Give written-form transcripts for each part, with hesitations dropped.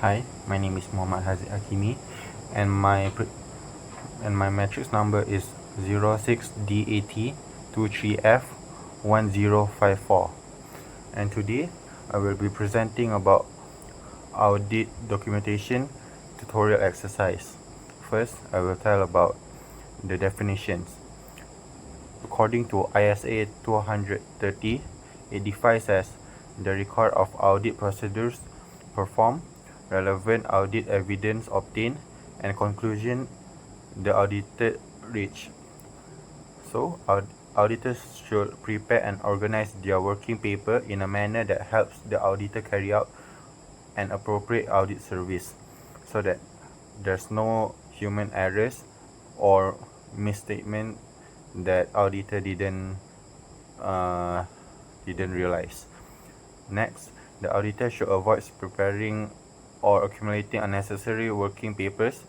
Hi, my name is Muhammad Haziq Hakimi, and my matrix number is 06DAT23F1054. And today I will be presenting about audit documentation tutorial exercise. First, I will tell about the definitions. According to ISA 230, it defines as the record of audit procedures performed, relevant audit evidence obtained, and conclusion the auditor reached. So, auditors should prepare and organize their working paper in a manner that helps the auditor carry out an appropriate audit service, so that there's no human errors or misstatement that auditor didn't realize. Next, the auditor should avoid preparing or accumulating unnecessary working papers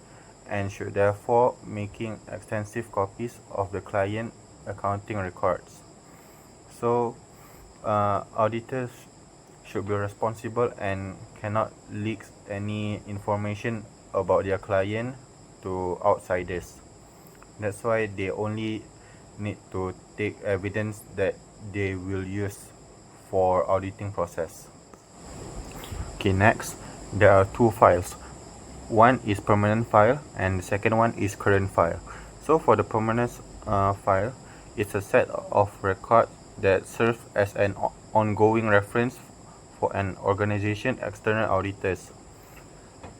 and should therefore making extensive copies of the client accounting records. So, auditors should be responsible and cannot leak any information about their client to outsiders. That's why they only need to take evidence that they will use for auditing process. Okay, next, there are two files. One is permanent file and the second one is current file. So for the permanent file, it's a set of records that serve as an ongoing reference for an organization external auditors.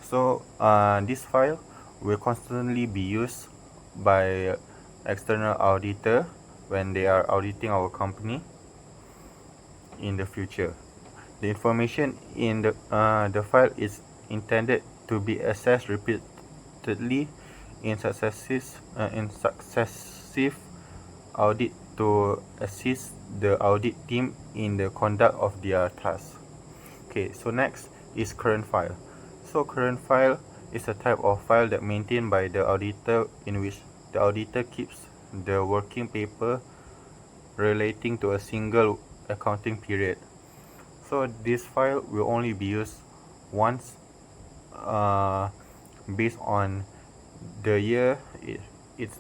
So this file will constantly be used by external auditor when they are auditing our company in the future. The information in the file is intended to be accessed repeatedly in successive audit to assist the audit team in the conduct of their tasks. Okay, so next is current file. So current file is a type of file that maintained by the auditor in which the auditor keeps the working paper relating to a single accounting period. So this file will only be used once based on the year it's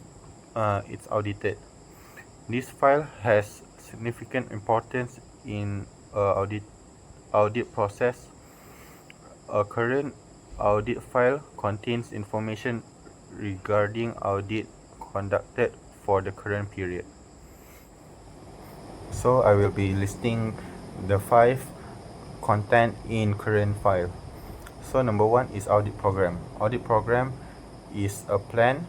audited. This file has significant importance in audit process. A current audit file contains information regarding audit conducted for the current period. So I will be listing the 5 content in current file. So number 1 is audit program. Audit program is a plan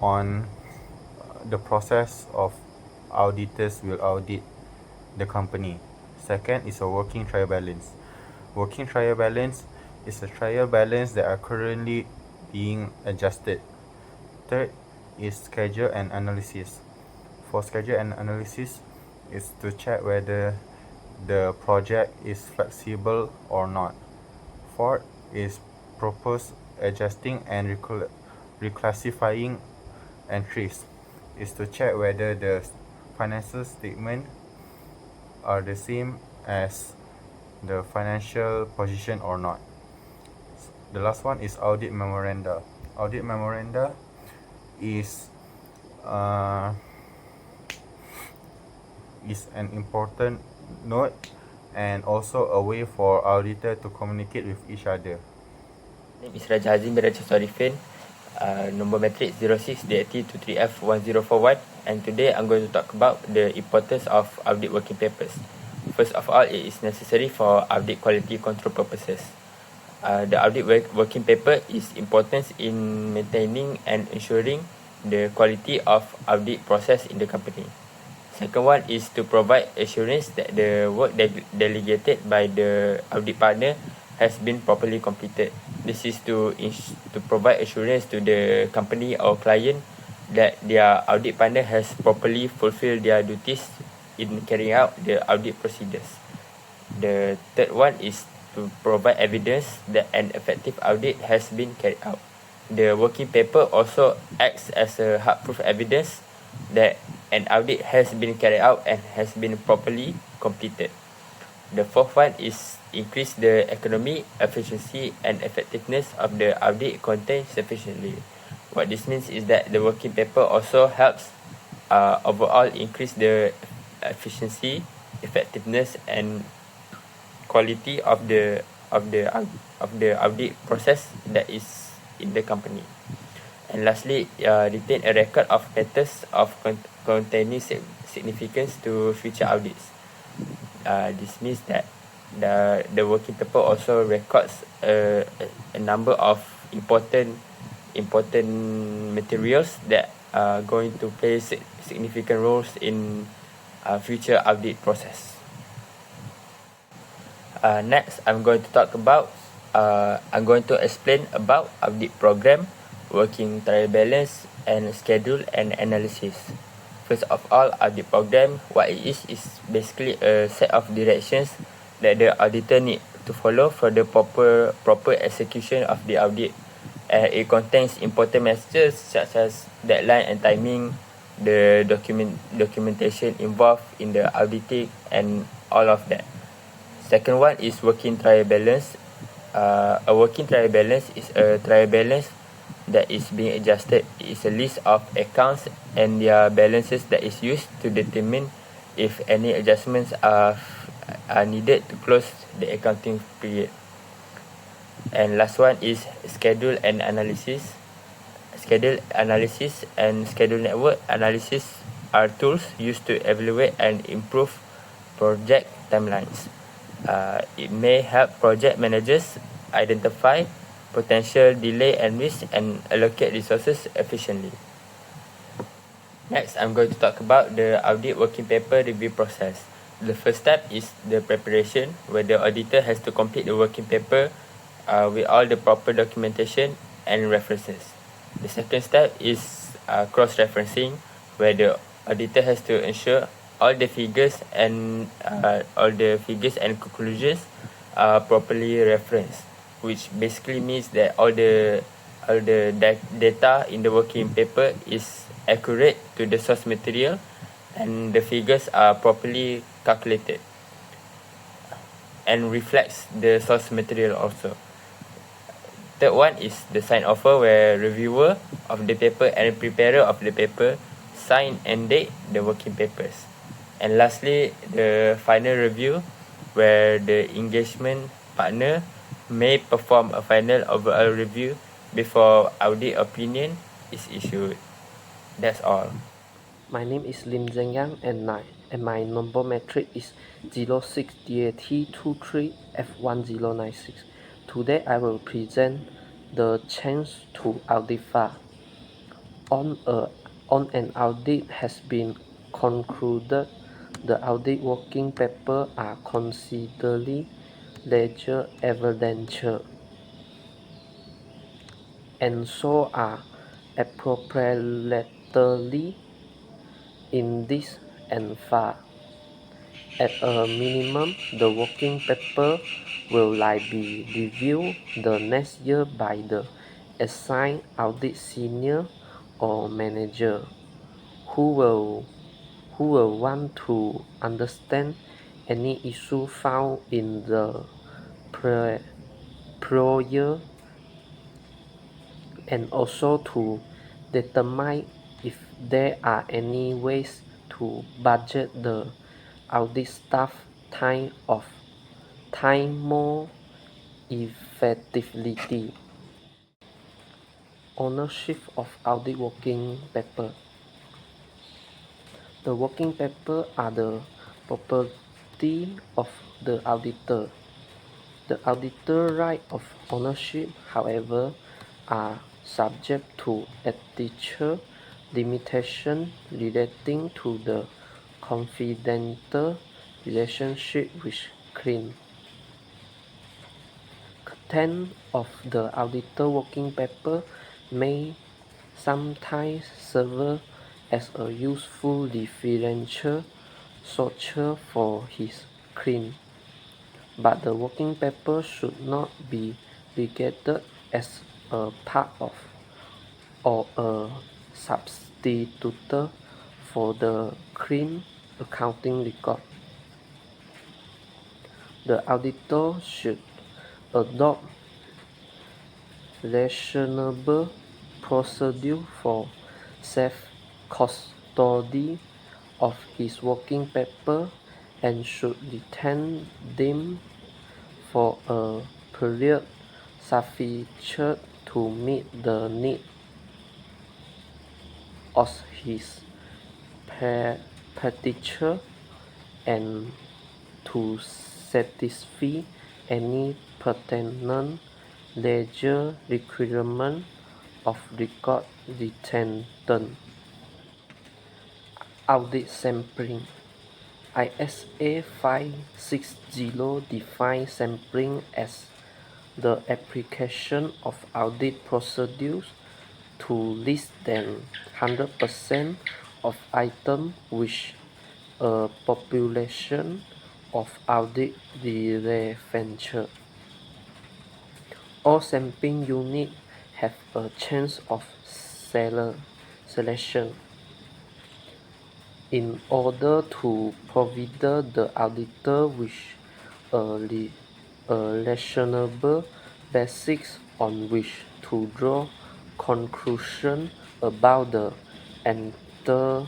on the process of auditors will audit the company. Second is a working trial balance. Working trial balance is a trial balance that are currently being adjusted. Third is schedule and analysis. For schedule and analysis is to check whether the project is flexible or not. Fourth is propose adjusting and reclassifying entries, is to check whether the financial statement are the same as the financial position or not. The last one is audit memoranda. Audit memoranda is an important note and also a way for auditor to communicate with each other. My name is Raja Hazim bin Raja Sarifin, number matrix 06DAT23F1041, and today I'm going to talk about the importance of audit working papers. First of all, it is necessary for audit quality control purposes. The audit working paper is important in maintaining and ensuring the quality of audit process in the company. Second one is to provide assurance that the work delegated by the audit partner has been properly completed. This is to provide assurance to the company or client that their audit partner has properly fulfilled their duties in carrying out the audit procedures. The third one is to provide evidence that an effective audit has been carried out. The working paper also acts as a hard proof evidence that an audit has been carried out and has been properly completed. The fourth one is increase the economy, efficiency, and effectiveness of the audit content sufficiently. What this means is that the working paper also helps overall increase the efficiency, effectiveness, and quality of the audit process that is in the company. And lastly, retain a record of matters of containing significance to future audits. This means that the working paper also records a number of important materials that are going to play significant roles in future audit process. Next, I'm going to explain about audit program, working trial balance, and schedule and analysis. First of all, audit program, what it is basically a set of directions that the auditor need to follow for the proper execution of the audit. It contains important messages such as deadline and timing, the documentation involved in the auditing, and all of that. Second one is working trial balance. A working trial balance is a trial balance that is being adjusted. It is a list of accounts and their balances that is used to determine if any adjustments are needed to close the accounting period. And last one is schedule and analysis. Schedule analysis and schedule network analysis are tools used to evaluate and improve project timelines. It may help project managers identify potential delay and risk and allocate resources efficiently. Next, I'm going to talk about the audit working paper review process. The first step is the preparation, where the auditor has to complete the working paper with all the proper documentation and references. The second step is cross-referencing, where the auditor has to ensure all the figures and conclusions are properly referenced, which basically means that all the data in the working paper is accurate to the source material and the figures are properly calculated and reflects the source material also. Third one is the sign offer, where reviewer of the paper and preparer of the paper sign and date the working papers. And lastly, the final review, where the engagement partner may perform a final overall review before audit opinion is issued. That's all. My name is Lim Zheng Yang and my number metric is 06DAT23F1096. Today I will present the change to audit file. On an audit has been concluded, the audit working paper are considered ledger evidential and so are appropriately indexed and filed. At a minimum, the working paper will be reviewed the next year by the assigned audit senior or manager who will want to understand any issue found in the prior year and also to determine if there are any ways to budget the audit staff time more effectively. Ownership of audit working paper. The working paper are the property of the auditor. The auditor right of ownership, however, are subject to ethical limitation relating to the confidential relationship with client. Content of the auditor working paper may sometimes serve as a useful differential source for his client, but the working paper should not be regarded as a part of or a substitute for the client accounting record. The auditor should adopt reasonable procedure for self-custody of his working paper and should retain them for a period sufficient to meet the need of his petitioner and to satisfy any pertinent legal requirement of record retention. Audit sampling. ISA 560 defines sampling as the application of audit procedures to less than 100% of items which a population of audit relevant. All sampling units have a chance of selection. In order to provide the auditor with a reasonable basis on which to draw conclusions about the entire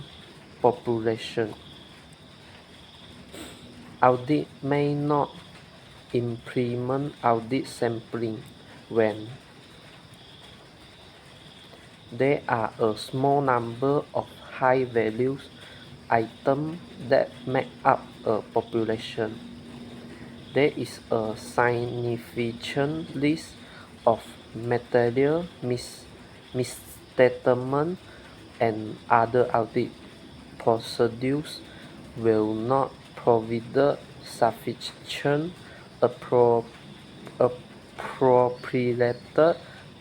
population. Audit may not implement audit sampling when there are a small number of high-value items that make up a population. There is a significant list of material misstatements and other audit procedures will not provide sufficient appropriate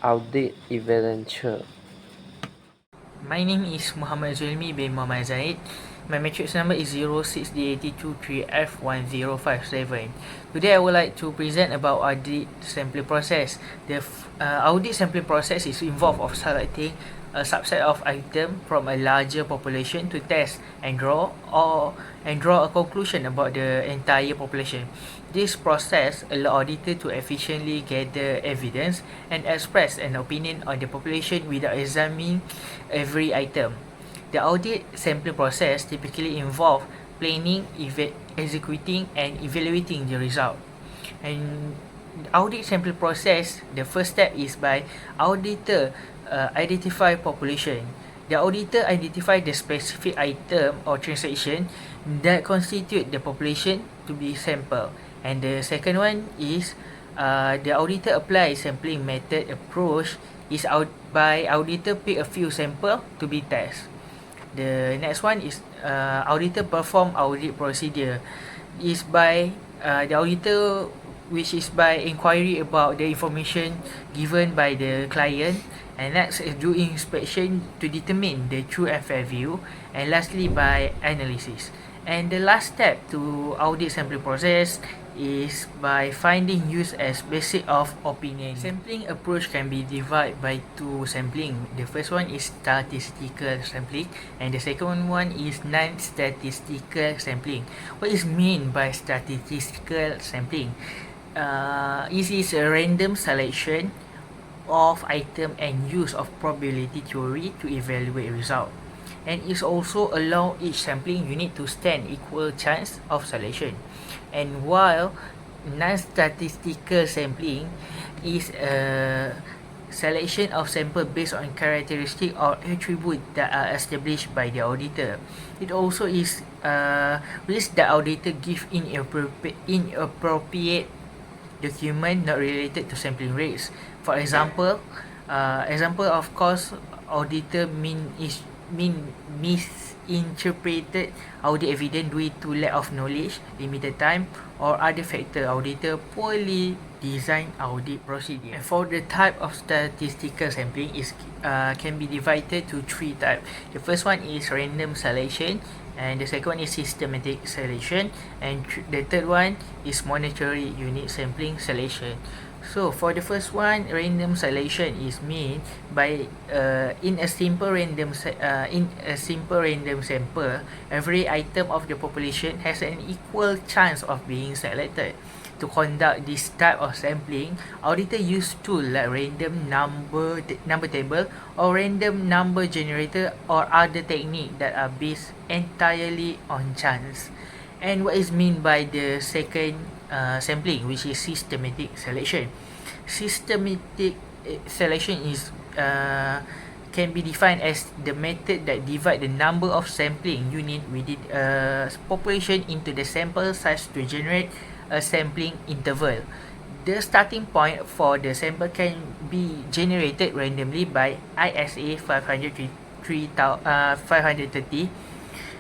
audit evidence. My name is Muhammad Zulmi bin Muhammad Zaid. My matrix number is 06D8223F1057. Today I would like to present about audit sampling process. The audit sampling process is involved of selecting a subset of items from a larger population to test and draw a conclusion about the entire population. This process allows auditor to efficiently gather evidence and express an opinion on the population without examining every item. The audit sampling process typically involves planning, executing, and evaluating the result. And audit sampling process, the first step is by auditor identify population. The auditor identify the specific item or transaction that constitute the population to be sampled. And the second one is the auditor apply sampling method approach is by auditor pick a few sample to be tested. The next one is auditor perform audit procedure is by the auditor, which is by inquiry about the information given by the client, and next is do inspection to determine the true and fair view, and lastly by analysis. And the last step to audit sampling process is by finding use as basis of opinion. Sampling approach can be divided by two sampling. The first one is statistical sampling and the second one is non-statistical sampling. What is mean by statistical sampling? It is a random selection of item and use of probability theory to evaluate result. And it also allow each sampling unit to stand equal chance of selection. And while non-statistical sampling is a selection of sample based on characteristic or attribute that are established by the auditor. It also is which the auditor give inappropriate document not related to sampling rates. For example, of course, auditor misinterpreted audit evidence due to lack of knowledge, limited time, or other factor. Auditor poorly design audit procedure. And for the type of statistical sampling is can be divided to three types. The first one is random selection, and the second one is systematic selection, and the third one is monetary unit sampling selection. So for the first one, random selection is mean by in a simple random sample, every item of the population has an equal chance of being selected. to conduct this type of sampling, auditor use tool like random number table or random number generator or other technique that are based entirely on chance. And what is mean by the second sampling, which is systematic selection? Systematic selection is can be defined as the method that divide the number of sampling unit within a population into the sample size to generate a sampling interval. The starting point for the sample can be generated randomly by ISA 530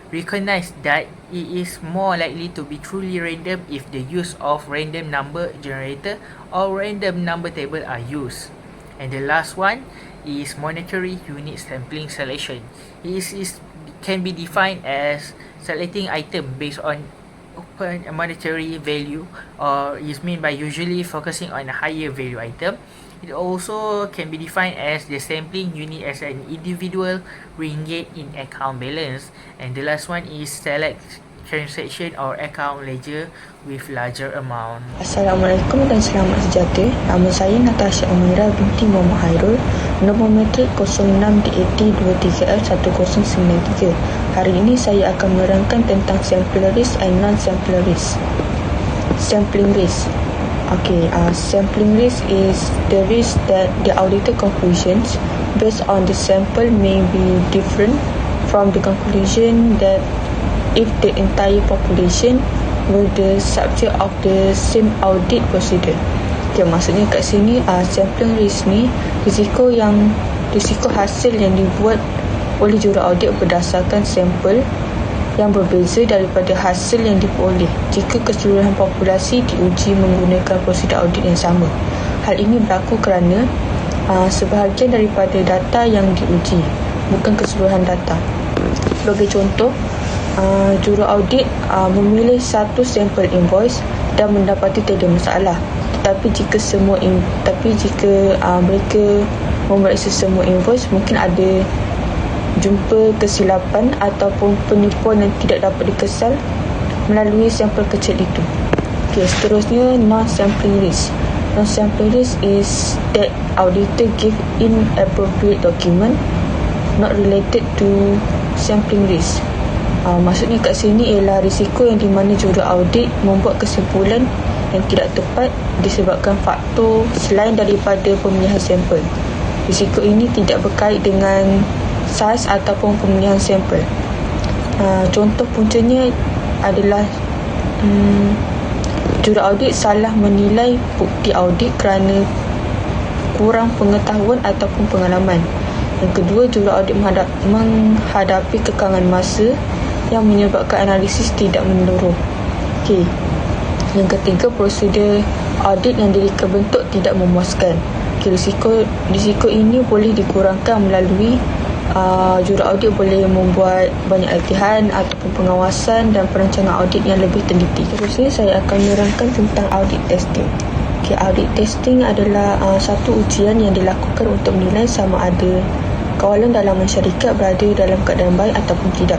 recognize that it is more likely to be truly random if the use of random number generator or random number table are used. And the last one is monetary unit sampling selection. It can be defined as selecting item based on open monetary value, or is meant by usually focusing on a higher value item. It also can be defined as the sampling unit as an individual ringgit in account balance. And the last one is select transaction or account ledger with larger amount. Assalamualaikum dan selamat sejahtera. Nama saya Natasha Amira binti Muhammad Hairul, nombor matrik 06DAT23L1093. Hari ini saya akan menerangkan tentang sample risk and non-sample risk. Sampling risk. Sampling risk is the risk that the auditor conclusions based on the sample may be different from the conclusion that if the entire population were the subject of the same audit procedure. Maksudnya kat sini sampling risk ni risiko hasil yang dibuat oleh juraaudit berdasarkan sampel yang berbeza daripada hasil yang diperoleh jika keseluruhan populasi diuji menggunakan prosedur audit yang sama. Hal ini berlaku kerana sebahagian daripada data yang diuji, bukan keseluruhan data. Sebagai contoh, juraaudit memilih satu sampel invoice dan mendapati tiada masalah. Tetapi jika mereka memeriksa semua invoice, mungkin ada jumpa kesilapan ataupun penipuan yang tidak dapat dikesal melalui sampel kecil itu. Seterusnya, non-sampling risk. Non-sampling risk is that auditor give inappropriate document not related to sampling risk. Maksudnya kat sini ialah risiko yang di mana juraaudit membuat kesimpulan yang tidak tepat disebabkan faktor selain daripada pemilihan sampel. Risiko ini tidak berkait dengan saiz ataupun pemilihan sampel. Contoh puncanya adalah juraaudit salah menilai bukti audit kerana kurang pengetahuan ataupun pengalaman. Yang kedua, juraaudit menghadapi kekangan masa yang menyebabkan analisis tidak menyeluruh. Yang ketiga, prosedur audit yang direka bentuk tidak memuaskan. Risiko ini boleh dikurangkan melalui juraaudit boleh membuat banyak latihan ataupun pengawasan dan perancangan audit yang lebih teliti. Terusnya saya akan menerangkan tentang audit testing. Audit testing adalah satu ujian yang dilakukan untuk menilai sama ada kawalan dalaman syarikat berada dalam keadaan baik ataupun tidak.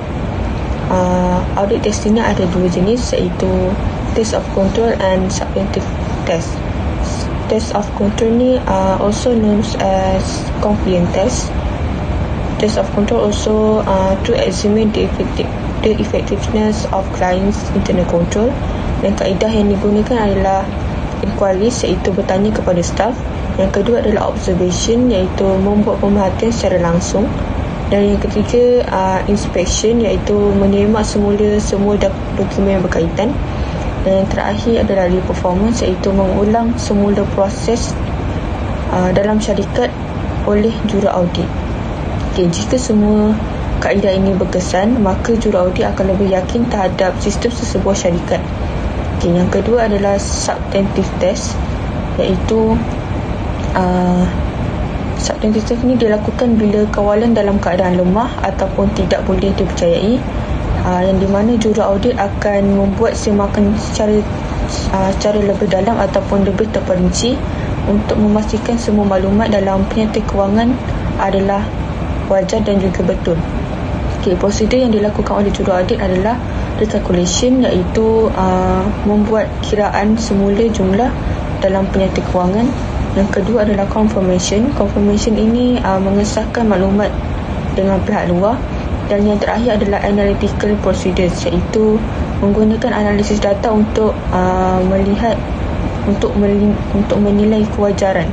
Audit testing ni ada dua jenis, iaitu test of control and substantive test. Test of control ni also known as compliance test. Test of control also to examine the effectiveness of clients' internal control, dan kaedah yang digunakan adalah inquiries, iaitu bertanya kepada staff. Yang kedua adalah observation, iaitu membuat pemerhatian secara langsung. Dan yang ketiga inspection, iaitu menerima semua dokumen yang berkaitan. Dan yang terakhir adalah re-performance, iaitu mengulang semula proses dalam syarikat oleh juraaudit. Jika semua kaedah ini berkesan, maka juraaudit akan lebih yakin terhadap sistem sesebuah syarikat. Yang kedua adalah substantive test, iaitu substantive test ini dilakukan bila kawalan dalam keadaan lemah ataupun tidak boleh dipercayai, yang di mana juraaudit akan membuat semakan secara lebih dalam ataupun lebih terperinci untuk memastikan semua maklumat dalam penyataan kewangan adalah wajar dan juga betul. Prosedur yang dilakukan oleh juraaudit adalah recalculation, iaitu membuat kiraan semula jumlah dalam penyata kewangan. Yang kedua adalah confirmation. Confirmation ini mengesahkan maklumat dengan pihak luar. Dan yang terakhir adalah analytical procedures, iaitu menggunakan analisis data untuk melihat untuk menilai kewajaran.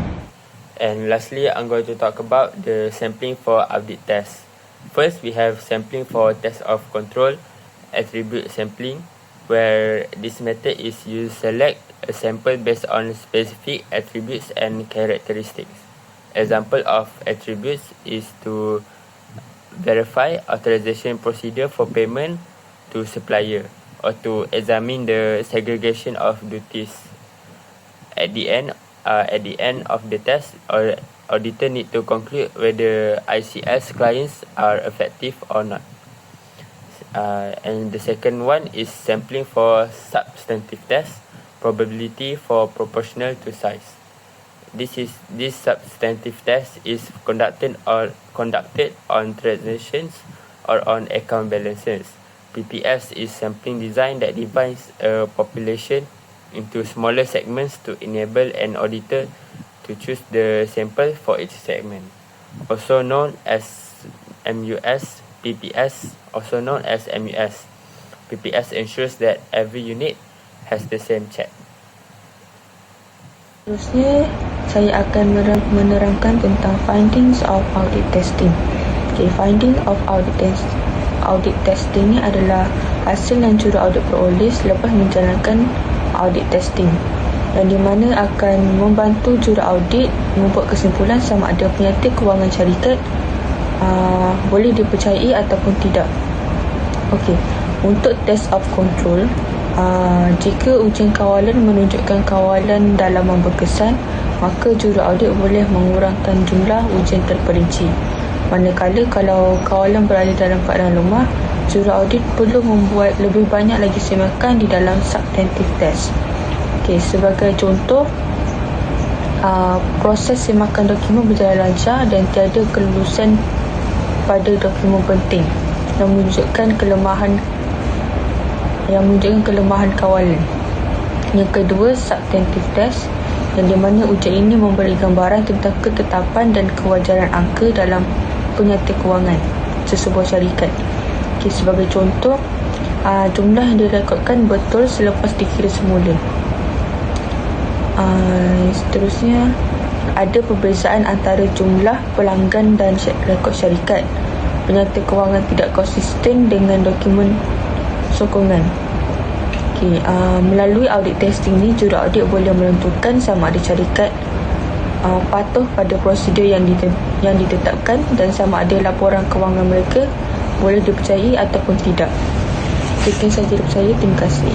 And lastly, I'm going to talk about the sampling for audit test. First, we have sampling for test of control, attribute sampling, where this method is you select a sample based on specific attributes and characteristics. Example of attributes is to verify authorization procedure for payment to supplier, or to examine the segregation of duties. At the end of the test, auditor need to conclude whether ICS clients are effective or not. And the second one is sampling for substantive test, probability for proportional to size. This substantive test is conducted on transactions or on account balances. PPS is sampling design that divides a population into smaller segments to enable an auditor to choose the sample for each segment. Also known as MUS, PPS, also known as MUS. PPS ensures that every unit has the same check. Seterusnya, saya akan menerangkan tentang findings of audit testing. Finding of audit testing ni adalah hasil yang juru audit peroleh selepas menjalankan audit testing, yang di mana akan membantu juru audit membuat kesimpulan sama ada penyata kewangan syarikat boleh dipercayai ataupun tidak. Okey, untuk test of control, jika ujian kawalan menunjukkan kawalan dalaman berkesan, maka juru audit boleh mengurangkan jumlah ujian terperinci. Manakala kalau kawalan berada dalam keadaan lemah, juru audit perlu membuat lebih banyak lagi semakan di dalam substantive test. Okey, sebagai contoh, proses semakan dokumen berjalan lancar dan tiada kelulusan pada dokumen penting yang menunjukkan kelemahan kawalan. Yang kedua, substantive test, yang di mana ujian ini memberi gambaran tentang ketetapan dan kewajaran angka dalam penyata kewangan sesebuah syarikat. Okay, sebagai contoh, jumlah yang direkodkan betul selepas dikira semula. Seterusnya, ada perbezaan antara jumlah pelanggan dan rekod syarikat. Penyata kewangan tidak konsisten dengan dokumen sokongan. Okay, melalui audit testing ni, juru audit boleh menentukan sama ada syarikat patuh pada prosedur yang ditetapkan dan sama ada laporan kewangan mereka boleh dipercayai ataupun tidak. Sekian sahaja dari saya. Terima kasih.